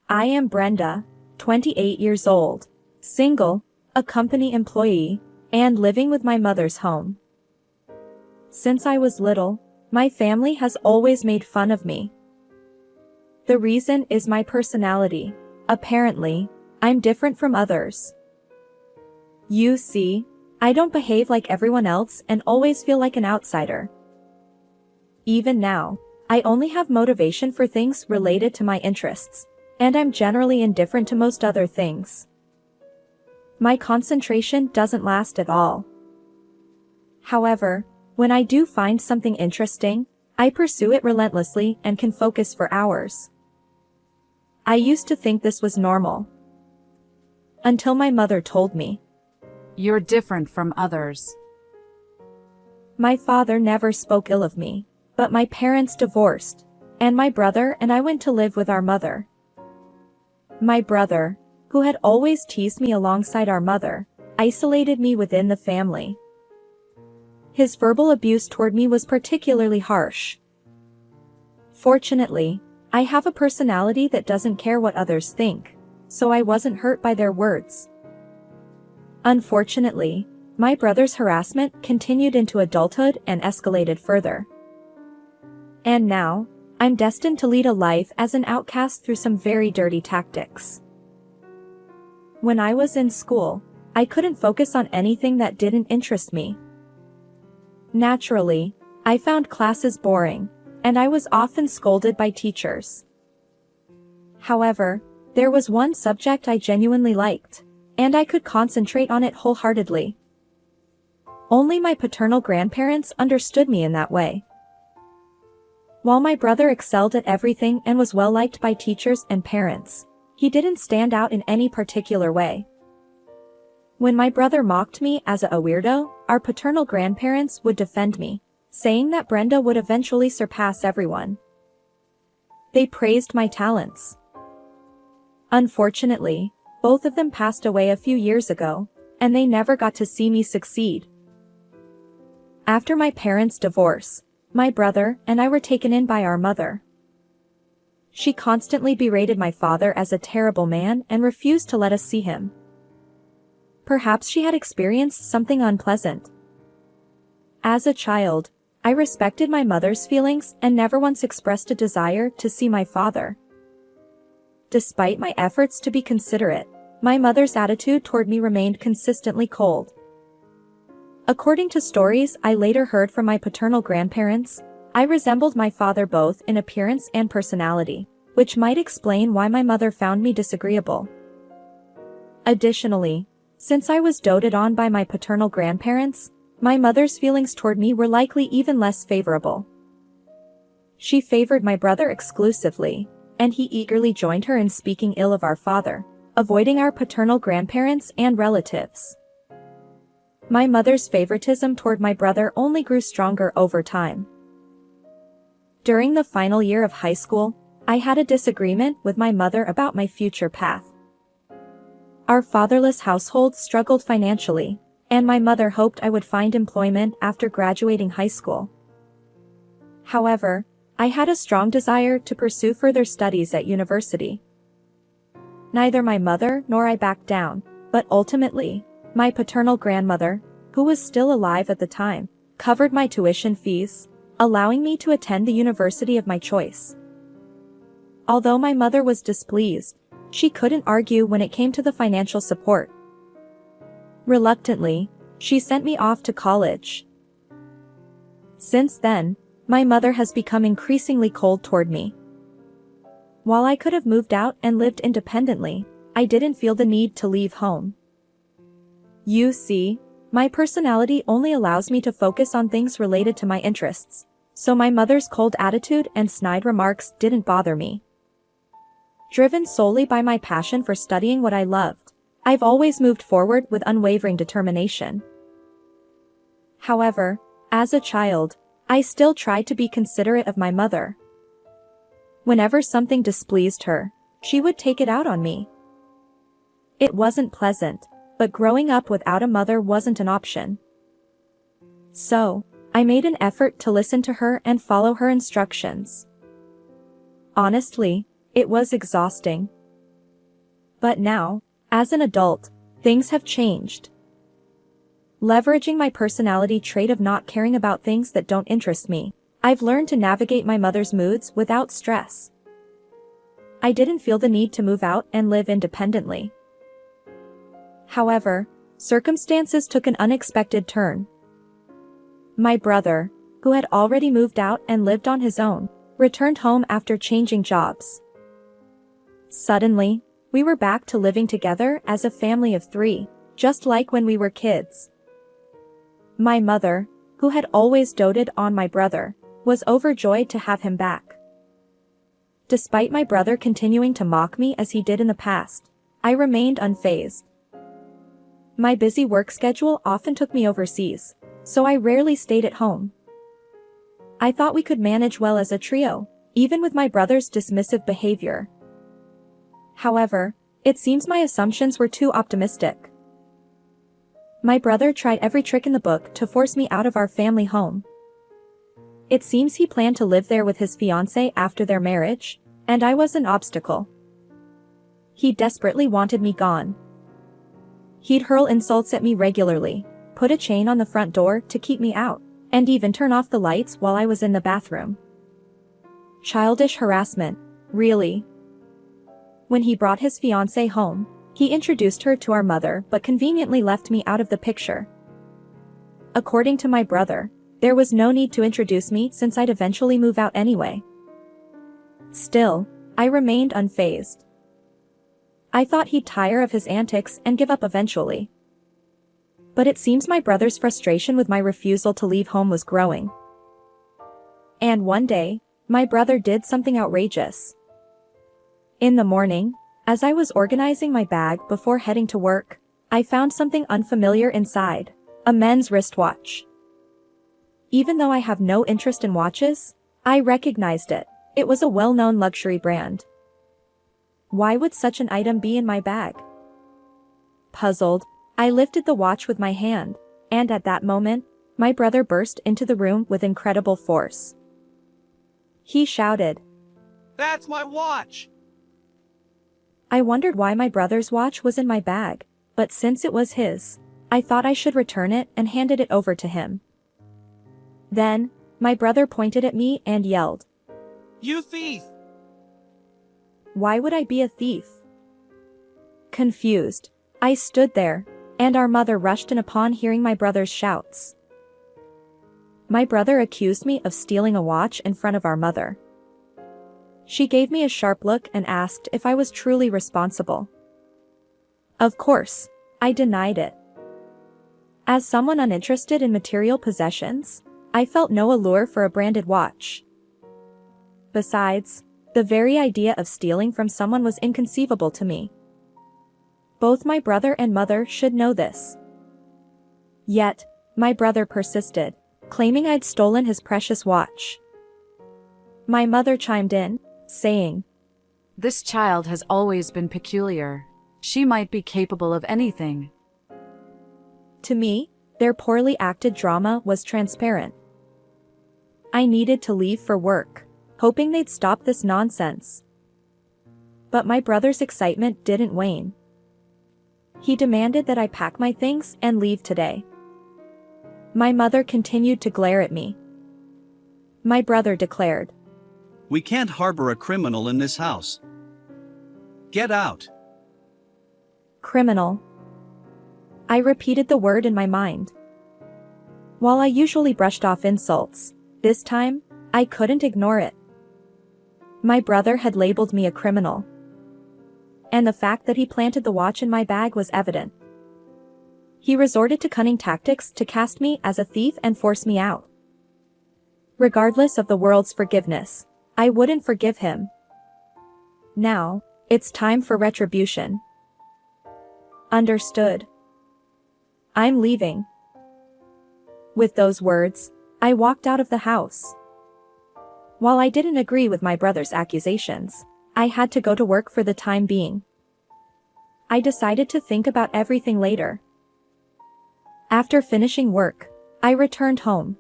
I am Brenda, 28 years old, single, a company employee, and living with my mother's home. Since I was little, my family has always made fun of me. The reason is my personality. Apparently, I'm different from others. You see, I don't behave like everyone else and always feel like an outsider. Even now, I only have motivation for things related to my interests, and I'm generally indifferent to most other things. My concentration doesn't last at all. However, when I do find something interesting, I pursue it relentlessly and can focus for hours. I used to think this was normal, until my mother told me. You're different from others. My father never spoke ill of me, but my parents divorced, and my brother and I went to live with our mother. My brother, who had always teased me alongside our mother, isolated me within the family. His verbal abuse toward me was particularly harsh. Fortunately, I have a personality that doesn't care what others think, so I wasn't hurt by their words. Unfortunately, my brother's harassment continued into adulthood and escalated further. And now, I'm destined to lead a life as an outcast through some very dirty tactics. When I was in school, I couldn't focus on anything that didn't interest me. Naturally, I found classes boring, and I was often scolded by teachers. However, there was one subject I genuinely liked, and I could concentrate on it wholeheartedly. Only my paternal grandparents understood me in that way. While my brother excelled at everything and was well liked by teachers and parents, he didn't stand out in any particular way. When my brother mocked me as a weirdo, our paternal grandparents would defend me, saying that Brenda would eventually surpass everyone. They praised my talents. Unfortunately, both of them passed away a few years ago, and they never got to see me succeed. After my parents' divorce, my brother and I were taken in by our mother. She constantly berated my father as a terrible man and refused to let us see him. Perhaps she had experienced something unpleasant. As a child, I respected my mother's feelings and never once expressed a desire to see my father. Despite my efforts to be considerate, my mother's attitude toward me remained consistently cold. According to stories I later heard from my paternal grandparents, I resembled my father both in appearance and personality, which might explain why my mother found me disagreeable. Additionally, since I was doted on by my paternal grandparents, my mother's feelings toward me were likely even less favorable. She favored my brother exclusively, and he eagerly joined her in speaking ill of our father, avoiding our paternal grandparents and relatives. My mother's favoritism toward my brother only grew stronger over time. During the final year of high school, I had a disagreement with my mother about my future path. Our fatherless household struggled financially, and my mother hoped I would find employment after graduating high school. However, I had a strong desire to pursue further studies at university. Neither my mother nor I backed down, but ultimately, my paternal grandmother, who was still alive at the time, covered my tuition fees, allowing me to attend the university of my choice. Although my mother was displeased, she couldn't argue when it came to the financial support. Reluctantly, she sent me off to college. Since then, my mother has become increasingly cold toward me. While I could have moved out and lived independently, I didn't feel the need to leave home. You see, my personality only allows me to focus on things related to my interests, so my mother's cold attitude and snide remarks didn't bother me. Driven solely by my passion for studying what I loved, I've always moved forward with unwavering determination. However, as a child, I still tried to be considerate of my mother. Whenever something displeased her, she would take it out on me. It wasn't pleasant, but growing up without a mother wasn't an option. So, I made an effort to listen to her and follow her instructions. Honestly, it was exhausting. But now, as an adult, things have changed. Leveraging my personality trait of not caring about things that don't interest me, I've learned to navigate my mother's moods without stress. I didn't feel the need to move out and live independently. However, circumstances took an unexpected turn. My brother, who had already moved out and lived on his own, returned home after changing jobs. Suddenly, we were back to living together as a family of 3, just like when we were kids. My mother, who had always doted on my brother, was overjoyed to have him back. Despite my brother continuing to mock me as he did in the past, I remained unfazed. My busy work schedule often took me overseas, so I rarely stayed at home. I thought we could manage well as a trio, even with my brother's dismissive behavior. However, it seems my assumptions were too optimistic. My brother tried every trick in the book to force me out of our family home. It seems he planned to live there with his fiancée after their marriage, and I was an obstacle. He desperately wanted me gone. He'd hurl insults at me regularly, put a chain on the front door to keep me out, and even turn off the lights while I was in the bathroom. Childish harassment, really. When he brought his fiancée home, he introduced her to our mother but conveniently left me out of the picture. According to my brother, there was no need to introduce me since I'd eventually move out anyway. Still, I remained unfazed. I thought he'd tire of his antics and give up eventually. But it seems my brother's frustration with my refusal to leave home was growing. And one day, my brother did something outrageous. In the morning, as I was organizing my bag before heading to work, I found something unfamiliar inside, a men's wristwatch. Even though I have no interest in watches, I recognized it. It was a well-known luxury brand. Why would such an item be in my bag? Puzzled, I lifted the watch with my hand, and at that moment, my brother burst into the room with incredible force. He shouted, "That's my watch!" I wondered why my brother's watch was in my bag, but since it was his, I thought I should return it and handed it over to him. Then, my brother pointed at me and yelled, "You thief!" Why would I be a thief? Confused, I stood there, and our mother rushed in upon hearing my brother's shouts. My brother accused me of stealing a watch in front of our mother. She gave me a sharp look and asked if I was truly responsible. Of course, I denied it. As someone uninterested in material possessions, I felt no allure for a branded watch. Besides, the very idea of stealing from someone was inconceivable to me. Both my brother and mother should know this. Yet, my brother persisted, claiming I'd stolen his precious watch. My mother chimed in, saying, This child has always been peculiar. She might be capable of anything. To me, their poorly acted drama was transparent. I needed to leave for work, hoping they'd stop this nonsense. But my brother's excitement didn't wane. He demanded that I pack my things and leave today. My mother continued to glare at me. My brother declared, "We can't harbor a criminal in this house. Get out." Criminal. I repeated the word in my mind. While I usually brushed off insults, this time, I couldn't ignore it. My brother had labeled me a criminal. And the fact that he planted the watch in my bag was evident. He resorted to cunning tactics to cast me as a thief and force me out. Regardless of the world's forgiveness, I wouldn't forgive him. Now, it's time for retribution. Understood. I'm leaving. With those words, I walked out of the house. While I didn't agree with my brother's accusations, I had to go to work for the time being. I decided to think about everything later. After finishing work, I returned home.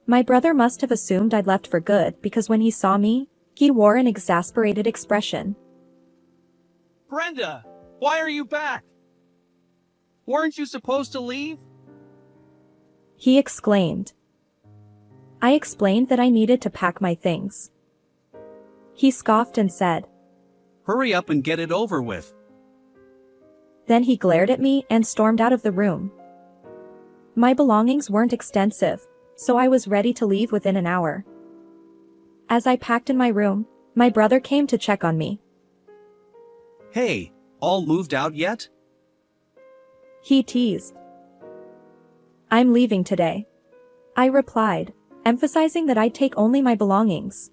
My brother must have assumed I'd left for good because when he saw me, he wore an exasperated expression. Brenda, why are you back? Weren't you supposed to leave? He exclaimed. I explained that I needed to pack my things. He scoffed and said. Hurry up and get it over with. Then he glared at me and stormed out of the room. My belongings weren't extensive, so I was ready to leave within an hour. As I packed in my room, my brother came to check on me. Hey, all moved out yet? He teased. I'm leaving today. I replied, emphasizing that I'd take only my belongings.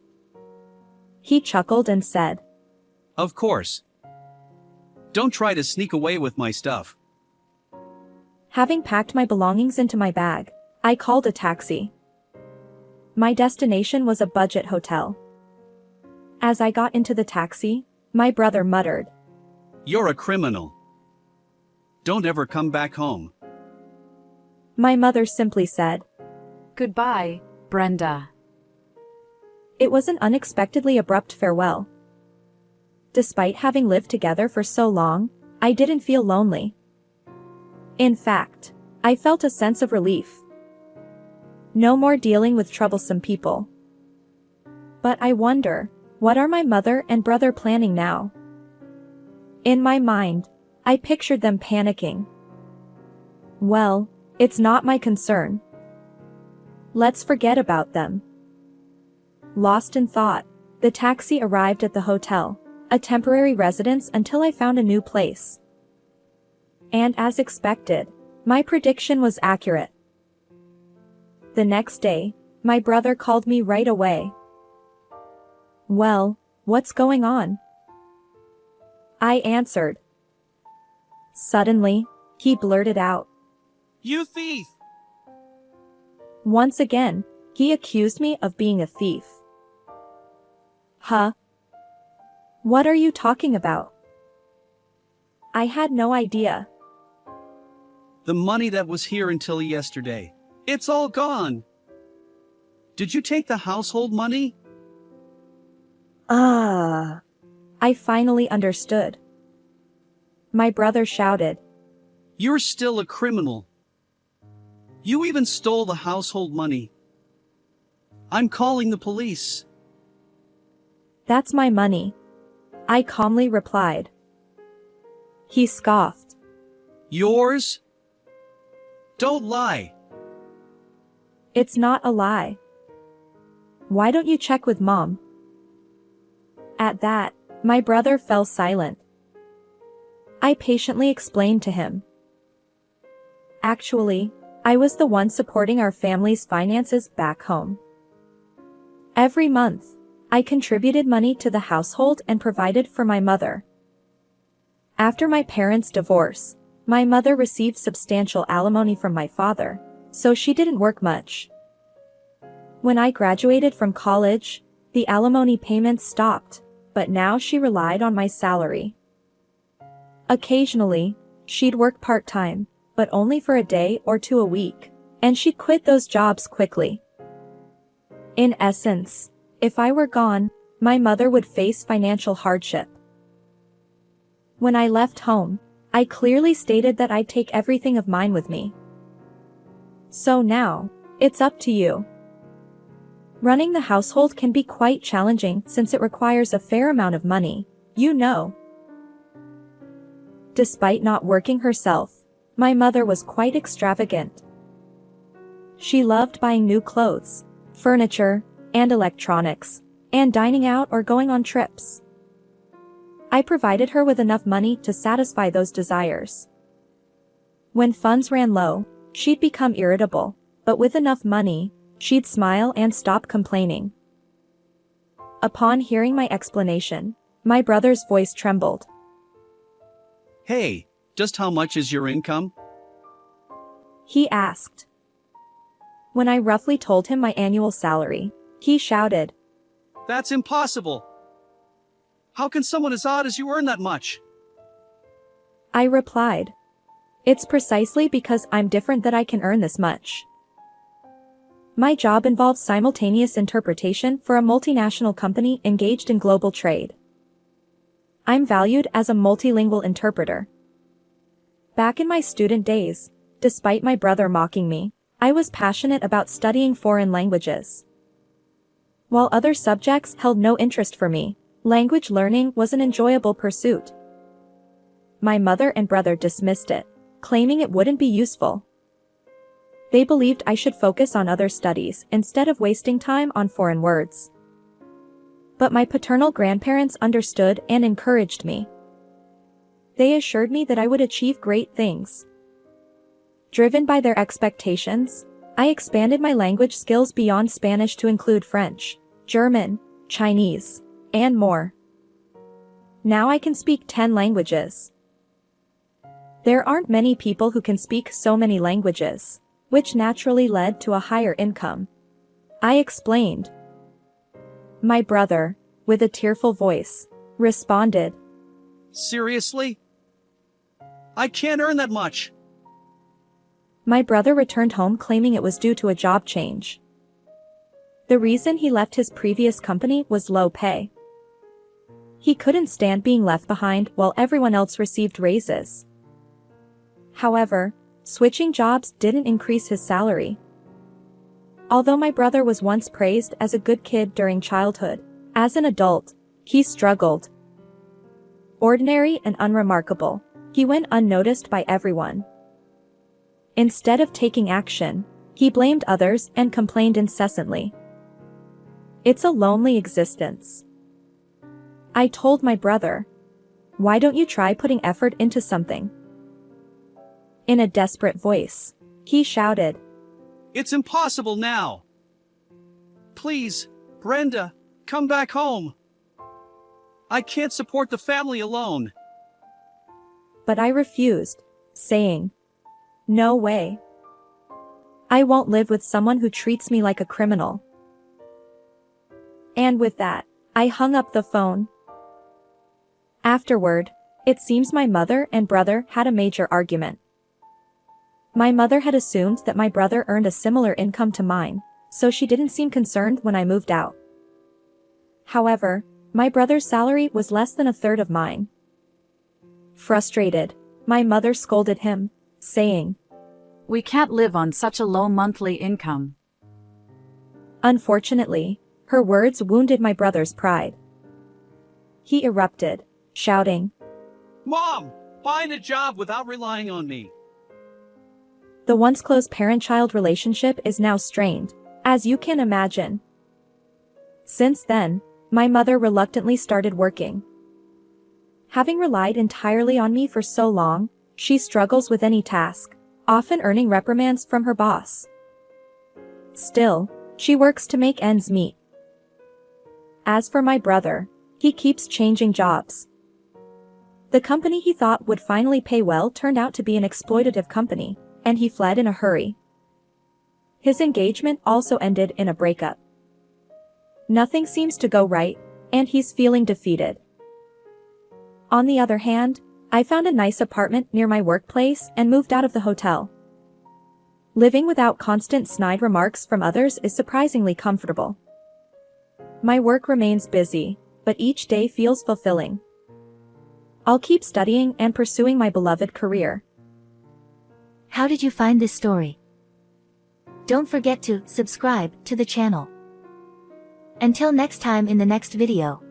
He chuckled and said, Of course. Don't try to sneak away with my stuff. Having packed my belongings into my bag, I called a taxi. My destination was a budget hotel. As I got into the taxi, my brother muttered, You're a criminal. Don't ever come back home. My mother simply said, Goodbye, Brenda. It was an unexpectedly abrupt farewell. Despite having lived together for so long, I didn't feel lonely. In fact, I felt a sense of relief. No more dealing with troublesome people. But I wonder, what are my mother and brother planning now? In my mind, I pictured them panicking. Well, it's not my concern. Let's forget about them. Lost in thought, the taxi arrived at the hotel, a temporary residence until I found a new place. And as expected, my prediction was accurate. The next day, my brother called me right away. Well, what's going on? I answered. Suddenly, he blurted out. You thief! Once again, he accused me of being a thief. Huh? What are you talking about? I had no idea. The money that was here until yesterday. It's all gone. Did you take the household money? I finally understood. My brother shouted. You're still a criminal. You even stole the household money. I'm calling the police. That's my money. I calmly replied. He scoffed. Yours? Don't lie. It's not a lie. Why don't you check with Mom? At that, my brother fell silent. I patiently explained to him. Actually, I was the one supporting our family's finances back home. Every month, I contributed money to the household and provided for my mother. After my parents' divorce, my mother received substantial alimony from my father, so she didn't work much. When I graduated from college, the alimony payments stopped, but now she relied on my salary. Occasionally, she'd work part-time, but only for a day or two a week, and she'd quit those jobs quickly. In essence, if I were gone, my mother would face financial hardship. When I left home, I clearly stated that I'd take everything of mine with me. So now, it's up to you. Running the household can be quite challenging since it requires a fair amount of money, you know. Despite not working herself, my mother was quite extravagant. She loved buying new clothes, furniture, and electronics, and dining out or going on trips. I provided her with enough money to satisfy those desires. When funds ran low, she'd become irritable, but with enough money, she'd smile and stop complaining. Upon hearing my explanation, my brother's voice trembled. Hey, just how much is your income? He asked. When I roughly told him my annual salary, he shouted. That's impossible. How can someone as odd as you earn that much? I replied. It's precisely because I'm different that I can earn this much. My job involves simultaneous interpretation for a multinational company engaged in global trade. I'm valued as a multilingual interpreter. Back in my student days, despite my brother mocking me, I was passionate about studying foreign languages. While other subjects held no interest for me, language learning was an enjoyable pursuit. My mother and brother dismissed it, claiming it wouldn't be useful. They believed I should focus on other studies instead of wasting time on foreign words. But my paternal grandparents understood and encouraged me. They assured me that I would achieve great things. Driven by their expectations, I expanded my language skills beyond Spanish to include French, German, Chinese, and more. Now I can speak 10 languages. There aren't many people who can speak so many languages, which naturally led to a higher income. I explained. My brother, with a tearful voice, responded, Seriously? I can't earn that much. My brother returned home claiming it was due to a job change. The reason he left his previous company was low pay. He couldn't stand being left behind while everyone else received raises. However, switching jobs didn't increase his salary. Although my brother was once praised as a good kid during childhood, as an adult, he struggled. Ordinary and unremarkable, he went unnoticed by everyone. Instead of taking action, he blamed others and complained incessantly. It's a lonely existence. I told my brother, why don't you try putting effort into something? In a desperate voice, he shouted, It's impossible now. Please, Brenda, come back home. I can't support the family alone. But I refused, saying, no way. I won't live with someone who treats me like a criminal. And with that, I hung up the phone. Afterward, it seems my mother and brother had a major argument. My mother had assumed that my brother earned a similar income to mine, so she didn't seem concerned when I moved out. However, my brother's salary was less than a third of mine. Frustrated, my mother scolded him, saying, We can't live on such a low monthly income. Unfortunately, her words wounded my brother's pride. He erupted, shouting, Mom, find a job without relying on me. The once close parent-child relationship is now strained, as you can imagine. Since then, my mother reluctantly started working. Having relied entirely on me for so long, she struggles with any task, often earning reprimands from her boss. Still, she works to make ends meet. As for my brother, he keeps changing jobs. The company he thought would finally pay well turned out to be an exploitative company, and he fled in a hurry. His engagement also ended in a breakup. Nothing seems to go right, and he's feeling defeated. On the other hand, I found a nice apartment near my workplace and moved out of the hotel. Living without constant snide remarks from others is surprisingly comfortable. My work remains busy, but each day feels fulfilling. I'll keep studying and pursuing my beloved career. How did you find this story? Don't forget to subscribe to the channel. Until next time in the next video.